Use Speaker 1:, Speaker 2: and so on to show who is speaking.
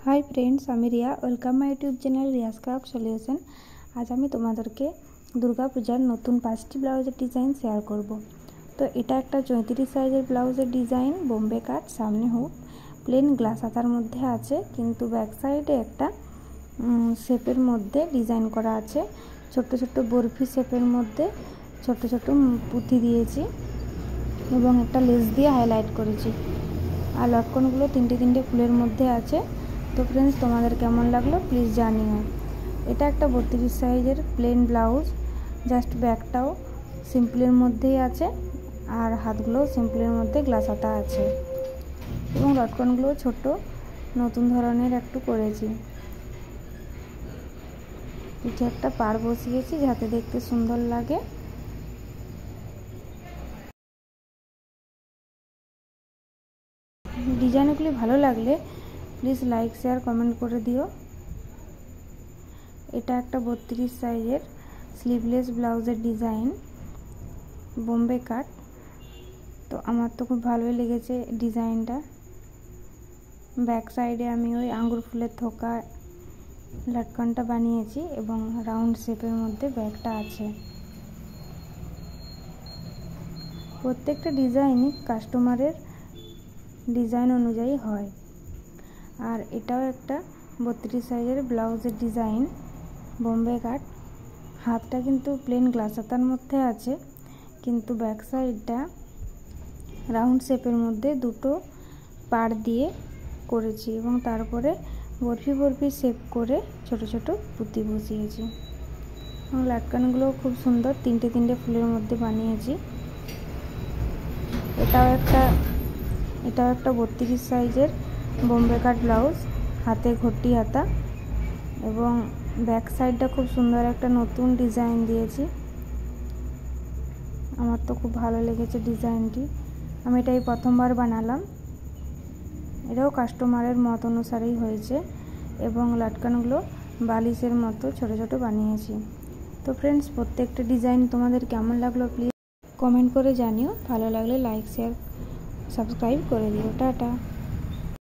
Speaker 1: High friends आमी Riya welcome my YouTube channel Riyaz craft solution. आज आमी तोमादेरके दुर्गा पूजार नतून 5टी ब्लाउजेर डिजाइन शेयर करब। तो एटा एक 34 साइजेर ब्लाउजेर डिजाइन बम्बे काट सामने हुक प्लेन ग्लास हातार मध्य आछे किन्तु बैक साइडे एक शेपर मध्य डिजाइन करा आछे। छोटो छोटो बरफी शेपर मध्य छोटो छोटो पुঁতি दिएछि एबं एक लेस दिए हाइलाइट करेछि और लटकनगुलो तीनटे तीनटे फुलेर मध्य आछे। तो फ्रेंड्स तुम्हारे केमन लागलो प्लिज जानियो। এটা একটা 32 সাইজের প্লেন ব্লাউজ, জাস্ট ব্যাকটাও সিম্পলের মধ্যেই আছে আর হাতগুলো সিম্পলের মধ্যে গ্লাস হাতা আছে এবং লটকনগুলো ছোট নতুন ধরনের একটু করেছি। পিঠে একটা পাড় বসিয়েছি যাতে দেখতে সুন্দর লাগে। ডিজাইনগুলি ভালো লাগলে প্লিজ লাইক শেয়ার কমেন্ট করে দিও। এটা একটা 32 সাইজের স্লিভলেস ব্লাউজের ডিজাইন বোম্বে কাট। তো আমার তো খুব ভালোই লেগেছে ডিজাইনটা। ব্যাক সাইডে আমি ওই আঙ্গুর ফুলের থোকা লটকনটা বানিয়েছি এবং রাউন্ড শেপের মধ্যে ব্যাগটা আছে। প্রত্যেকটা ডিজাইনই কাস্টমারের ডিজাইন অনুযায়ী হয়। আর এটাও একটা 32 সাইজের ব্লাউজের ডিজাইন বম্বে কাট। হাতটা কিন্তু প্লেন গ্লাস হাতার মধ্যে আছে কিন্তু ব্যাক সাইডটা রাউন্ড শেপের মধ্যে দুটো পাড় দিয়ে করেছি এবং তারপরে বরফি বরফি শেপ করে ছোট ছোট পুঁতি বসিয়েছি এবং লটকনগুলো খুব সুন্দর তিনটে তিনটে ফুলের মধ্যে বানিয়েছি। এটাও একটা 32 সাইজের বম্বে কাট ব্লাউজ, হাতে ঘটি হাতা এবং ব্যাক সাইডটা খুব সুন্দর একটা নতুন ডিজাইন দিয়েছি। আমার তো খুব ভালো লেগেছে ডিজাইনটি। আমি এটাই প্রথমবার বানালাম। এটাও কাস্টমারের মত অনুসারেই হয়েছে এবং লটকনগুলো বালিশের মতো ছোট ছোট বানিয়েছি। তো ফ্রেন্ডস প্রত্যেকটা ডিজাইন তোমাদের কেমন লাগলো প্লিজ কমেন্ট করে জানিও। ভালো লাগলে লাইক শেয়ার সাবস্ক্রাইব করে দিও। টাটা।